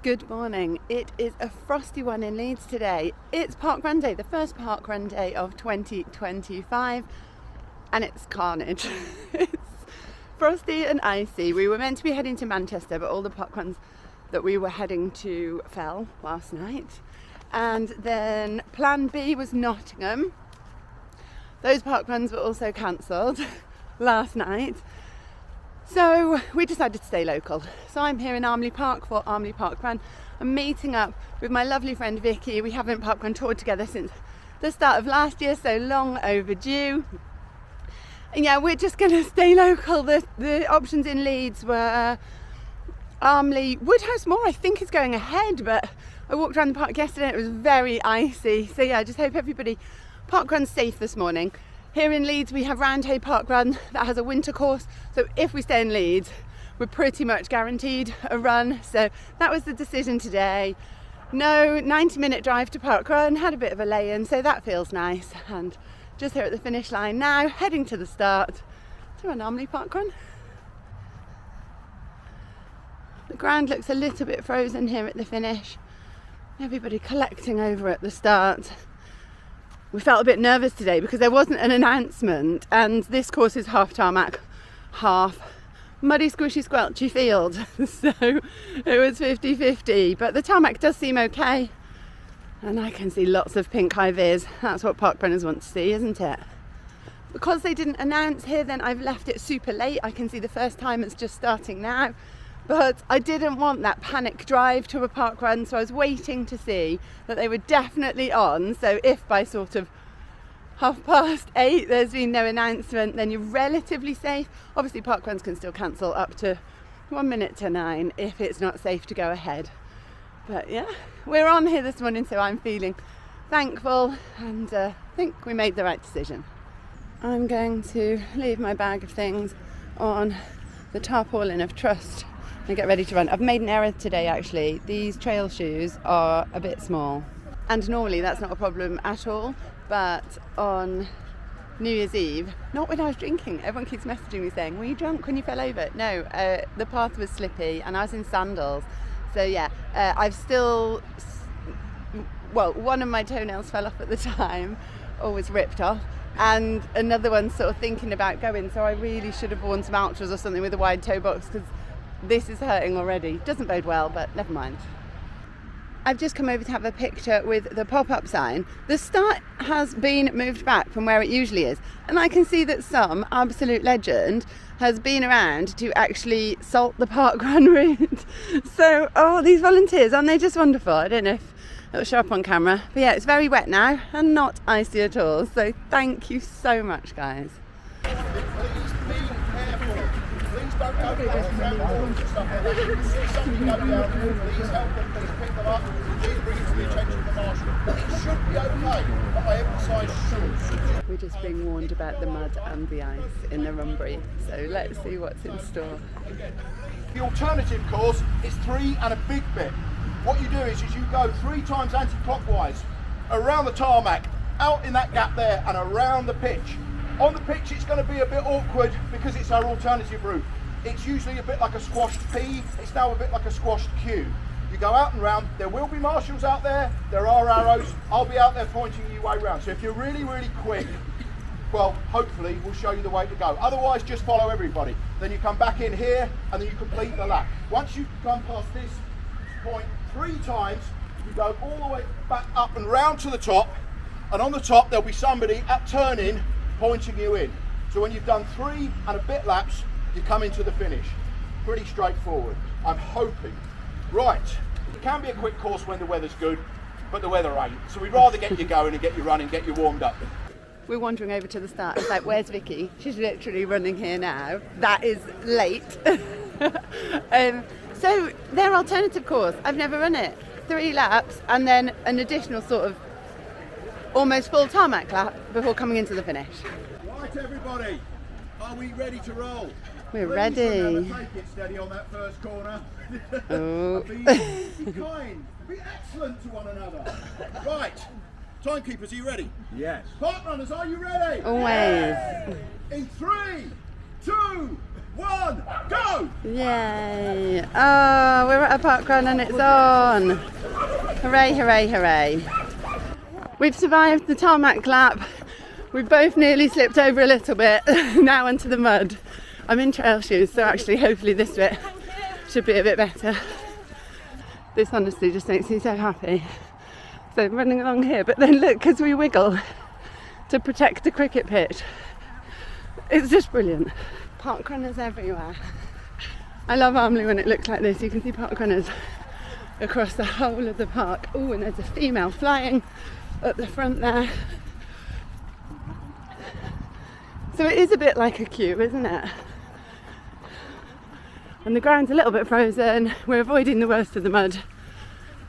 Good morning. It is a frosty one in Leeds today. It's parkrun day, the first parkrun day of 2025, and it's carnage. It's frosty and icy. We were meant to be heading to Manchester, but all the parkruns that we were heading to fell last night. And then plan B was Nottingham. Those parkruns were also cancelled last night. So we decided to stay local. So I'm here in Armley Park for Armley Parkrun. I'm meeting up with my lovely friend Vicky. We haven't parkrun toured together since the start of last year, so long overdue. And yeah, we're just going to stay local. The options in Leeds were Armley. Woodhouse Moor I think is going ahead, but I walked around the park yesterday and it was very icy. So yeah, I just hope everybody parkrun's safe this morning. Here in Leeds we have Roundhay parkrun that has a winter course, so if we stay in Leeds we're pretty much guaranteed a run. So that was the decision today. No 90-minute drive to parkrun, had a bit of a lay-in, so that feels nice. And just here at the finish line now, heading to the start to an Armley parkrun. The ground looks a little bit frozen here at the finish. Everybody collecting over at the start. We felt a bit nervous today because there wasn't an announcement, and this course is half tarmac, half muddy, squishy, squelchy field. So it was 50-50, but the tarmac does seem okay. And I can see lots of pink high vis. That's what parkrunners want to see, isn't it? Because they didn't announce here, then I've left it super late. I can see the first timers just starting now. But I didn't want that panic drive to a parkrun, so I was waiting to see that they were definitely on. So if by sort of 8:30 there's been no announcement, then you're relatively safe. Obviously parkruns can still cancel up to 1 minute to 9 if it's not safe to go ahead. But yeah, we're on here this morning, so I'm feeling thankful and think we made the right decision. I'm going to leave my bag of things on the tarpaulin of trust and get ready to run. I've made an error today actually. These trail shoes are a bit small, and normally that's not a problem at all, but on New Year's Eve, not when I was drinking, everyone keeps messaging me saying, were you drunk when you fell over? No, the path was slippy and I was in sandals. So yeah, I've still, well, one of my toenails fell off at the time, or was ripped off, and another one's sort of thinking about going, so I really should have worn some Ultras or something with a wide toe box, because this is hurting already. Doesn't bode well, but never mind. I've just come over to have a picture with the pop-up sign. The start has been moved back from where it usually is, and I can see that some absolute legend has been around to actually salt the parkrun route. So, oh, these volunteers, aren't they just wonderful? I don't know if it'll show up on camera, but yeah, it's very wet now and not icy at all. So thank you so much, guys. Please don't go around and stuff like that. If you see somebody go down, please help them, please pick them up, please bring it to the attention of the marshal. It should be okay, but I emphasise should. We're just being warned about the mud and the ice in the Roundhay, so let's see what's in store. The alternative course is 3 and a big bit. What you do is you go 3 times anti-clockwise, around the tarmac, out in that gap there and around the pitch. On the pitch it's going to be a bit awkward because it's our alternative route. It's usually a bit like a squashed P, it's now a bit like a squashed Q. You go out and round, there will be marshals out there are arrows, I'll be out there pointing you way round. So if you're really, really quick, well, hopefully we'll show you the way to go. Otherwise, just follow everybody. Then you come back in here and then you complete the lap. Once you've gone past this point 3 times, you go all the way back up and round to the top, and on the top there'll be somebody at turn-in pointing you in. So when you've done 3 and a bit laps, you come into the finish. Pretty straightforward, I'm hoping. Right, it can be a quick course when the weather's good, but the weather ain't. So we'd rather get you going and get you running, get you warmed up. We're wandering over to the start. It's like, where's Vicky? She's literally running here now. That is late. So their alternative course, I've never run it. 3 laps and then an additional sort of almost full tarmac lap before coming into the finish. Right everybody, are we ready to roll? We're Please ready. Remember, take it steady on that first corner. Oh. Be kind, be excellent to one another. Right, timekeepers, are you ready? Yes. Park runners, are you ready? Always. In 3, 2, 1, go! Yay! Oh, we're at a parkrun and it's on! Hooray, hooray, hooray! We've survived the tarmac lap. We've both nearly slipped over a little bit, now into the mud. I'm in trail shoes, so actually hopefully this bit should be a bit better. This honestly just makes me so happy. So I'm running along here, but then look, as we wiggle to protect the cricket pitch. It's just brilliant. Park runners everywhere. I love Armley when it looks like this. You can see park runners across the whole of the park. Oh, and there's a female flying at the front there. So it is a bit like a queue, isn't it? And the ground's a little bit frozen. We're avoiding the worst of the mud.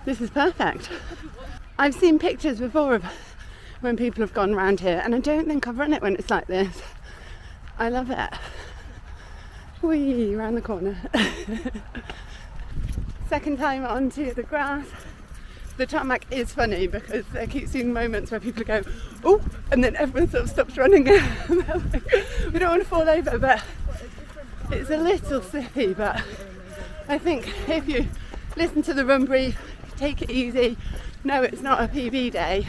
This is perfect. I've seen pictures before of when people have gone round here, and I don't think I've run it when it's like this. I love it. Whee, round the corner. Second time onto the grass. The tarmac is funny because I keep seeing moments where people go, oh, and then everyone sort of stops running. We don't want to fall over, but it's a little slippy. But I think if you listen to the run brief, take it easy, know it's not a PB day,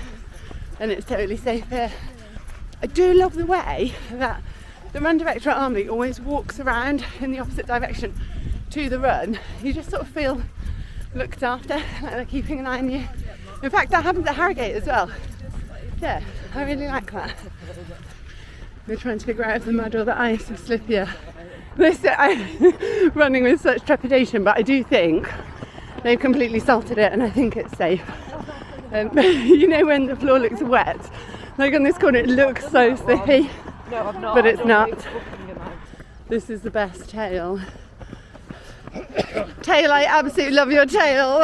and it's totally safe here. I do love the way that the run director at Armley always walks around in the opposite direction to the run. You just sort of feel looked after, like they're keeping an eye on you. In fact, that happens at Harrogate as well. Yeah, I really like that. We're trying to figure out if the mud or the ice is slippier. I'm running with such trepidation, but I do think they've completely salted it and I think it's safe. You know when the floor looks wet? Like on this corner it looks so slippy, but it's not. This is the best tail. Tail, I absolutely love your tail.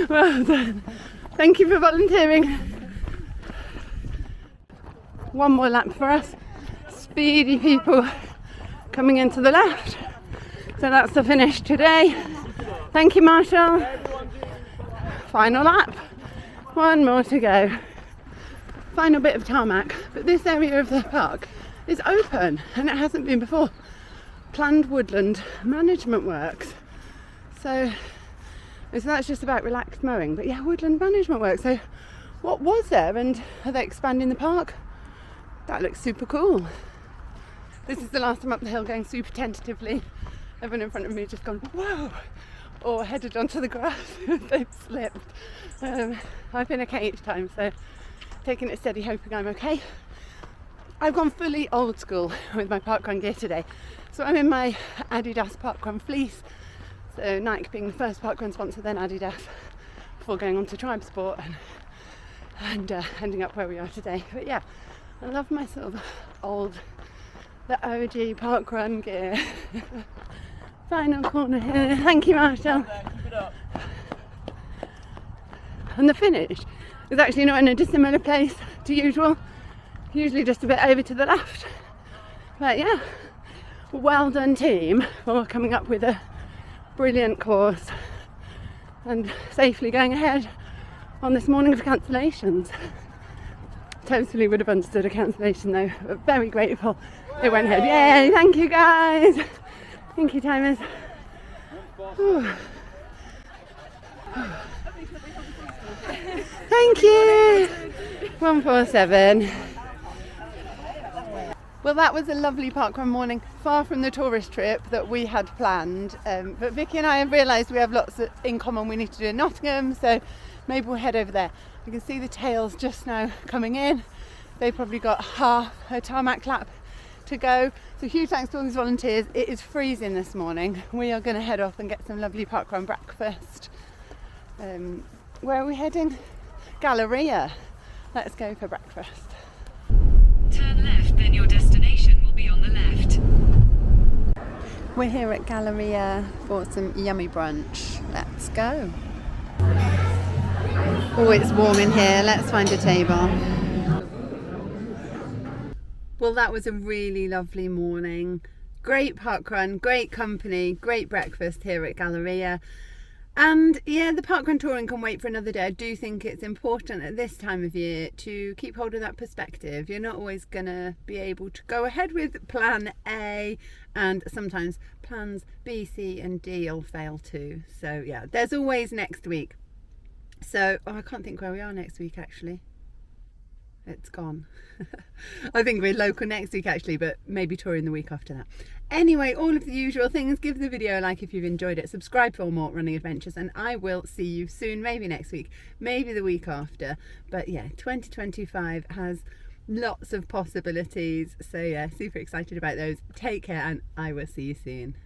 Well done. Thank you for volunteering. One more lap for us. Speedy people coming into the left. So that's the finish today. Thank you, Marshall. Final lap. One more to go. Final bit of tarmac. But this area of the park is open and it hasn't been before. Planned woodland management works. So that's just about relaxed mowing. But yeah, woodland management works. So what was there, and are they expanding the park? That looks super cool. This is the last time up the hill going super tentatively. Everyone in front of me has just gone, whoa, or headed onto the grass. They've slipped. I've been okay each time, so taking it steady, hoping I'm okay. I've gone fully old school with my parkrun gear today. So I'm in my Adidas parkrun fleece. So Nike being the first parkrun sponsor, then Adidas, before going on to Tribe Sport and ending up where we are today. But yeah, I love my sort of the OG parkrun gear. Final corner here. Thank you, Marshall. And the finish is actually not in a dissimilar place to usual. Usually just a bit over to the left. But yeah, well done team for coming up with a brilliant course and safely going ahead on this morning of cancellations. Totally would have understood a cancellation though, but very grateful it went ahead. Yay, thank you guys. Thank you, timers. Thank you. 147. Well, that was a lovely parkrun morning, far from the tourist trip that we had planned. But Vicky and I have realised we have lots in common we need to do in Nottingham, so maybe we'll head over there. You can see the tails just now coming in. They've probably got half a tarmac lap to go. So huge thanks to all these volunteers. It is freezing this morning. We are going to head off and get some lovely parkrun breakfast. Where are we heading? Galleria. Let's go for breakfast. Turn left, then your destination will be on the left. We're here at Galleria for some yummy brunch. Let's go. Oh, it's warm in here. Let's find a table. Well, that was a really lovely morning. Great parkrun, great company, great breakfast here at Galleria. And yeah, the parkrun touring can wait for another day. I do think it's important at this time of year to keep hold of that perspective. You're not always going to be able to go ahead with plan A, and sometimes plans B, C and D will fail too. So yeah, there's always next week. So I can't think where we are next week actually. It's gone. I think we're local next week actually, but maybe touring the week after that. Anyway, all of the usual things. Give the video a like if you've enjoyed it. Subscribe for more running adventures, and I will see you soon. Maybe next week, maybe the week after. But yeah, 2025 has lots of possibilities. So yeah, super excited about those. Take care, and I will see you soon.